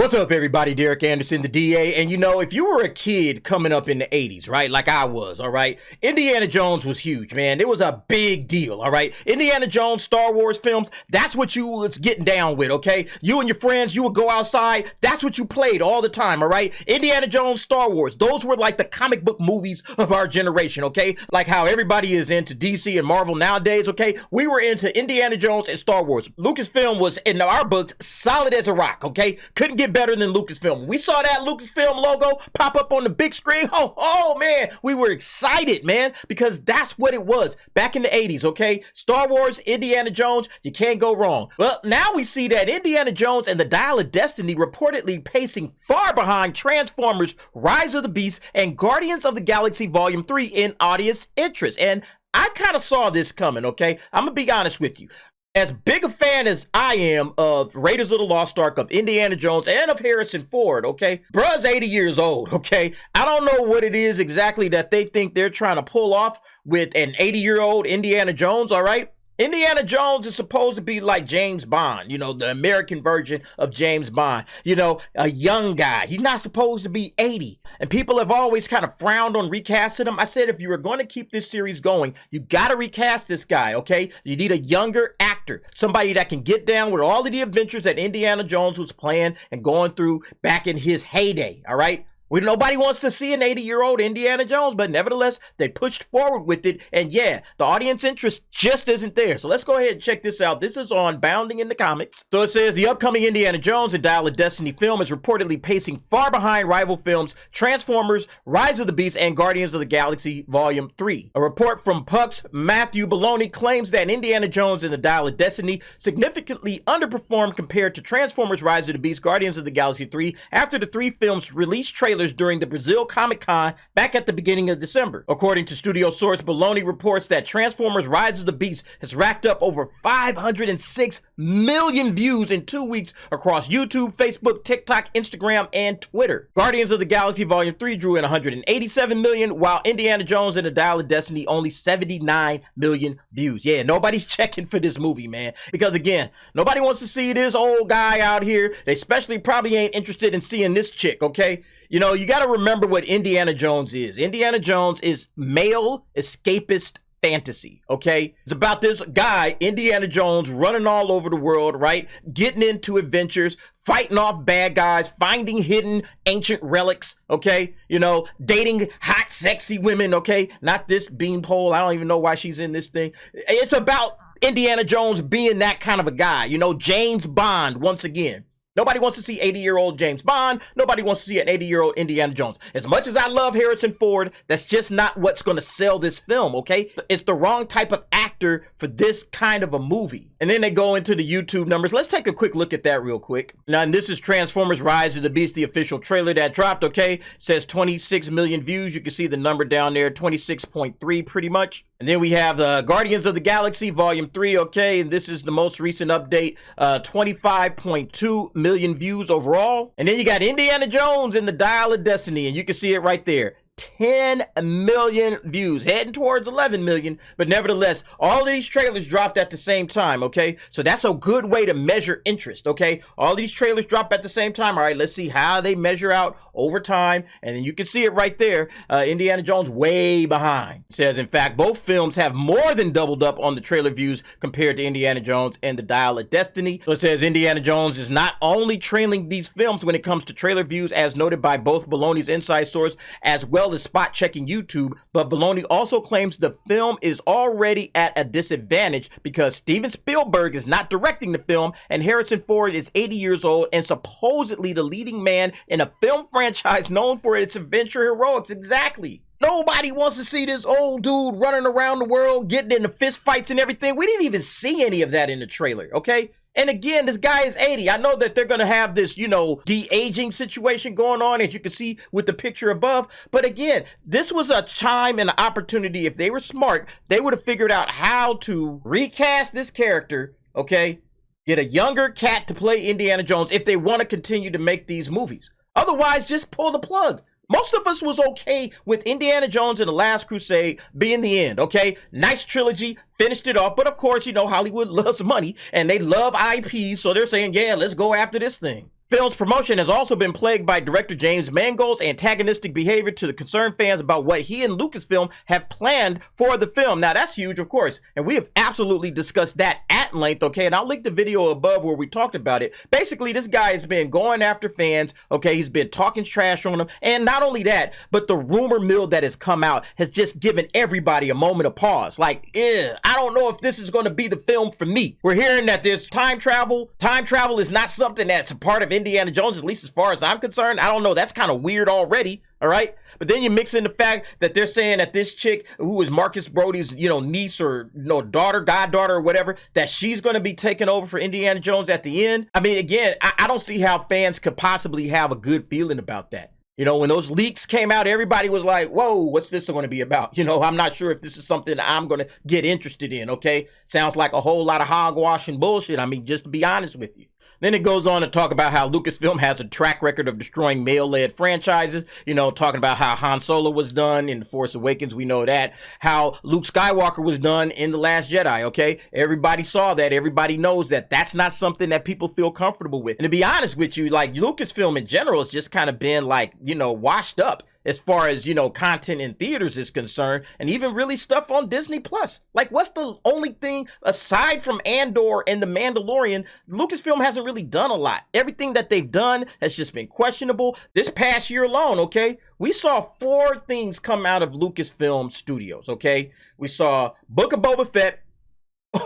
What's up, everybody? Derek Anderson, the DA. And you know, if you were a kid coming up in the 80s, right, like I was, all right, Indiana Jones was huge, man. It was a big deal, all right? Indiana Jones, Star Wars films, that's what you was getting down with, okay? You and your friends, you would go outside, that's what you played all the time, all right? Indiana Jones, Star Wars, those were like the comic book movies of our generation, okay? Like how everybody is into DC and Marvel nowadays, okay? We were into Indiana Jones and Star Wars. Lucasfilm was, in our books, solid as a rock, okay? Couldn't get better than Lucasfilm. We saw that Lucasfilm logo pop up on the big screen. Oh man, we were excited, man, because that's what it was back in the 80s, okay? Star Wars, Indiana Jones, you can't go wrong. Well, now we see that Indiana Jones and the Dial of Destiny reportedly pacing far behind Transformers, Rise of the Beast, and Guardians of the Galaxy Volume 3 in audience interest. And I kind of saw this coming, okay? I'm gonna be honest with you. As big a fan as I am of Raiders of the Lost Ark, of Indiana Jones, and of Harrison Ford, okay? Bruh's 80 years old, okay? I don't know what it is exactly that they think they're trying to pull off with an 80-year-old Indiana Jones, all right? Indiana Jones is supposed to be like James Bond, you know, the American version of James Bond, you know, a young guy. He's not supposed to be 80. And people have always kind of frowned on recasting him. I said, if you were going to keep this series going, you got to recast this guy, okay? You need a younger actor, somebody that can get down with all of the adventures that Indiana Jones was playing and going through back in his heyday, all right? Nobody wants to see an 80-year-old Indiana Jones, but nevertheless, they pushed forward with it. And yeah, the audience interest just isn't there. So let's go ahead and check this out. This is on Bounding in the Comics. So it says, the upcoming Indiana Jones and Dial of Destiny film is reportedly pacing far behind rival films Transformers, Rise of the Beast, and Guardians of the Galaxy Volume 3. A report from Puck's Matthew Baloney claims that Indiana Jones and the Dial of Destiny significantly underperformed compared to Transformers, Rise of the Beast, Guardians of the Galaxy 3 after the three films released trailers during the Brazil Comic-Con back at the beginning of December. According to studio source, Baloney reports that Transformers Rise of the Beast has racked up over 506 million views in 2 weeks across YouTube, Facebook, TikTok, Instagram, and Twitter. Guardians of the Galaxy Volume 3 drew in 187 million, while Indiana Jones and the Dial of Destiny only 79 million views. Yeah, nobody's checking for this movie, man. Because again, nobody wants to see this old guy out here. They especially probably ain't interested in seeing this chick, okay? You know, you got to remember what Indiana Jones is. Indiana Jones is male escapist fantasy, okay? It's about this guy, Indiana Jones, running all over the world, right? Getting into adventures, fighting off bad guys, finding hidden ancient relics, okay? You know, dating hot, sexy women, okay? Not this beanpole. I don't even know why she's in this thing. It's about Indiana Jones being that kind of a guy, you know, James Bond once again. Nobody wants to see 80-year-old James Bond. Nobody wants to see an 80-year-old Indiana Jones. As much as I love Harrison Ford, that's just not what's going to sell this film, okay? It's the wrong type of actor for this kind of a movie. And then they go into the YouTube numbers. Let's take a quick look at that real quick. Now, and this is Transformers Rise of the Beast, the official trailer that dropped, okay? It says 26 million views. You can see the number down there, 26.3 pretty much. And then we have the Guardians of the Galaxy Volume 3, okay? And this is the most recent update, 25.2 million views overall. And then you got Indiana Jones and the Dial of Destiny, and you can see it right there. 10 million views, heading towards 11 million, but nevertheless, all of these trailers dropped at the same time, okay? So that's a good way to measure interest, okay? All these trailers drop at the same time. All right, let's see how they measure out over time, and then you can see it right there. Indiana Jones way behind. It says, in fact, both films have more than doubled up on the trailer views compared to Indiana Jones and the Dial of Destiny. So it says Indiana Jones is not only trailing these films when it comes to trailer views, as noted by both Baloney's inside source as well as spot checking YouTube, but Baloney also claims the film is already at a disadvantage because Steven Spielberg is not directing the film and Harrison Ford is 80 years old and supposedly the leading man in a film franchise known for its adventure heroics. Exactly. Nobody wants to see this old dude running around the world, getting into fist fights and everything. We didn't even see any of that in the trailer, okay? And again, this guy is 80. I know that they're going to have this, you know, de-aging situation going on, as you can see with the picture above. But again, this was a time and an opportunity. If they were smart, they would have figured out how to recast this character, okay? Get a younger cat to play Indiana Jones if they want to continue to make these movies. Otherwise, just pull the plug. Most of us was okay with Indiana Jones and the Last Crusade being the end, okay? Nice trilogy, finished it off. But of course, you know, Hollywood loves money and they love IP. So they're saying, yeah, let's go after this thing. film's promotion has also been plagued by director James Mangold's antagonistic behavior to the concerned fans about what he and Lucasfilm have planned for the film. Now, that's huge, of course, and we have absolutely discussed that at length, okay? And I'll link the video above where we talked about it. Basically, this guy has been going after fans, okay? He's been talking trash on them, and not only that, but the rumor mill that has come out has just given everybody a moment of pause. Like, I don't know if this is going to be the film for me. We're hearing that there's time travel. Time travel is not something that's a part of Indiana Jones, at least as far as I'm concerned. I don't know. That's kind of weird already. All right. But then you mix in the fact that they're saying that this chick who is Marcus Brody's, niece or, daughter, goddaughter or whatever, that she's going to be taking over for Indiana Jones at the end. I mean, again, I don't see how fans could possibly have a good feeling about that. When those leaks came out, everybody was like, whoa, what's this going to be about? I'm not sure if this is something I'm going to get interested in, okay? Sounds like a whole lot of hogwash and bullshit. I mean, just to be honest with you. Then it goes on to talk about how Lucasfilm has a track record of destroying male-led franchises, talking about how Han Solo was done in The Force Awakens, we know that. How Luke Skywalker was done in The Last Jedi, okay? Everybody saw that. Everybody knows that that's not something that people feel comfortable with. And to be honest with you, like, Lucasfilm in general has just kind of been, like, washed up as far as, content in theaters is concerned, and even really stuff on Disney Plus. Like, what's the only thing aside from Andor and The Mandalorian? Lucasfilm hasn't really done a lot. Everything that they've done has just been questionable. This past year alone, okay, we saw 4 things come out of Lucasfilm Studios, okay? We saw Book of Boba Fett,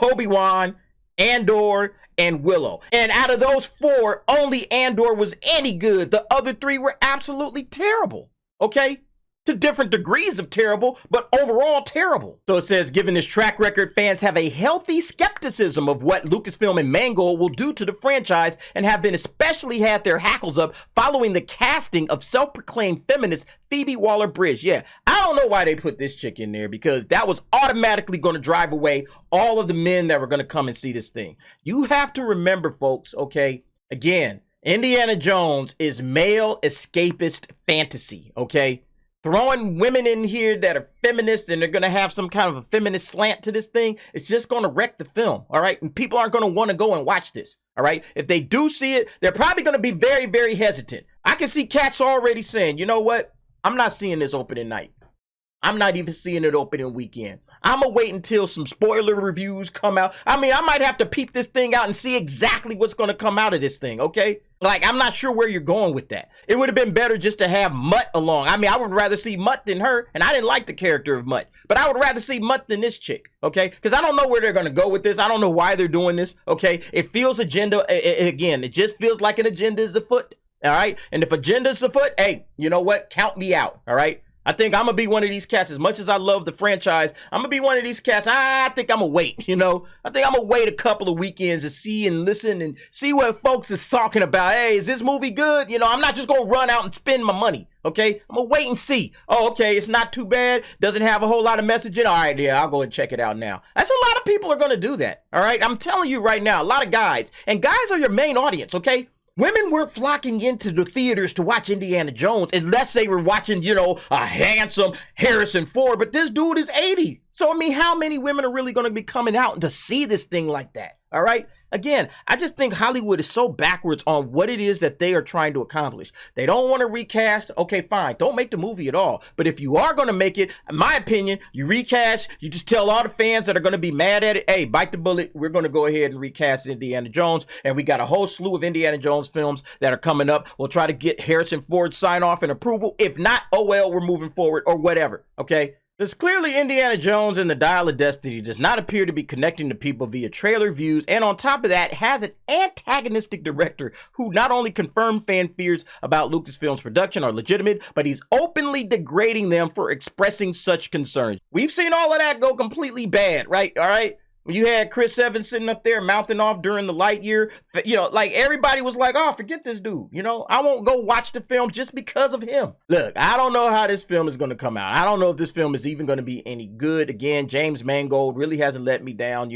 Obi-Wan, Andor, and Willow. And out of those 4, only Andor was any good. The other 3 were absolutely terrible. Okay? To different degrees of terrible, but overall terrible. So it says, given this track record, fans have a healthy skepticism of what Lucasfilm and Mangold will do to the franchise, and have been especially had their hackles up following the casting of self-proclaimed feminist Phoebe Waller-Bridge. Yeah, I don't know why they put this chick in there, because that was automatically going to drive away all of the men that were going to come and see this thing. You have to remember, folks, okay, again, Indiana Jones is male escapist fantasy, okay? Throwing women in here that are feminists and they're going to have some kind of a feminist slant to this thing, it's just going to wreck the film, all right? And people aren't going to want to go and watch this, all right? If they do see it, they're probably going to be very, very hesitant. I can see cats already saying, you know what? I'm not seeing this opening night. I'm not even seeing it opening weekend. I'm going to wait until some spoiler reviews come out. I mean, I might have to peep this thing out and see exactly what's going to come out of this thing, okay? Like, I'm not sure where you're going with that. It would have been better just to have Mutt along. I mean, I would rather see Mutt than her, and I didn't like the character of Mutt. But I would rather see Mutt than this chick, okay? Because I don't know where they're going to go with this. I don't know why they're doing this, okay? It feels agenda, again, it just feels like an agenda is afoot, all right? And if agenda is afoot, hey, you know what? Count me out, all right? I think I'm going to be one of these cats. As much as I love the franchise, I'm going to be one of these cats. I think I'm going to wait, I think I'm going to wait a couple of weekends to see and listen and see what folks is talking about. Hey, is this movie good? I'm not just going to run out and spend my money, okay? I'm going to wait and see. Oh, okay, it's not too bad. Doesn't have a whole lot of messaging. All right, yeah, I'll go and check it out now. That's a lot of people are going to do that, all right? I'm telling you right now, a lot of guys. And guys are your main audience, okay? Women weren't flocking into the theaters to watch Indiana Jones unless they were watching, a handsome Harrison Ford. But this dude is 80. So, I mean, how many women are really going to be coming out to see this thing like that? All right? Again, I just think Hollywood is so backwards on what it is that they are trying to accomplish. They don't want to recast. Okay, fine. Don't make the movie at all. But if you are going to make it, in my opinion, you recast, you just tell all the fans that are going to be mad at it, hey, bite the bullet. We're going to go ahead and recast Indiana Jones. And we got a whole slew of Indiana Jones films that are coming up. We'll try to get Harrison Ford sign off and approval. If not, oh well, we're moving forward or whatever. Okay? Because clearly Indiana Jones and the Dial of Destiny does not appear to be connecting to people via trailer views, and on top of that has an antagonistic director who not only confirmed fan fears about Lucasfilm's production are legitimate, but he's openly degrading them for expressing such concerns. We've seen all of that go completely bad, right? All right? When you had Chris Evans sitting up there mouthing off during the Lightyear, like everybody was like, oh, forget this dude. I won't go watch the film just because of him. Look, I don't know how this film is going to come out. I don't know if this film is even going to be any good. Again, James Mangold really hasn't let me down,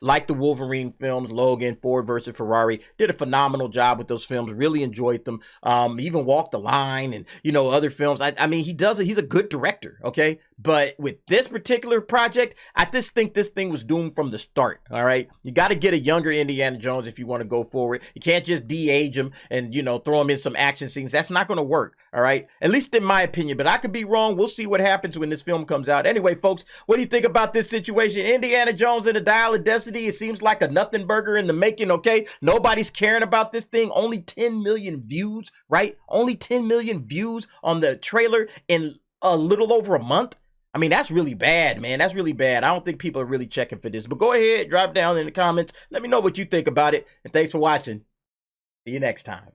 like the Wolverine films, Logan, Ford versus Ferrari, did a phenomenal job with those films. Really enjoyed them. Even Walk the Line and, other films. I mean, he's a good director, okay? But with this particular project, I just think this thing was doomed from the start. All right, you got to get a younger Indiana Jones if you want to go forward. You can't just de-age him and, you know, throw him in some action scenes. That's not going to work. All right, at least in my opinion, but I could be wrong. We'll see what happens when this film comes out. Anyway, folks, what do you think about this situation? Indiana Jones and the Dial of Destiny, it seems like a nothing burger in the making. Okay, nobody's caring about this thing. Only 10 million views, right? Only 10 million views on the trailer in a little over a month. I mean, that's really bad, man. That's really bad. I don't think people are really checking for this. But go ahead, drop down in the comments. Let me know what you think about it. And thanks for watching. See you next time.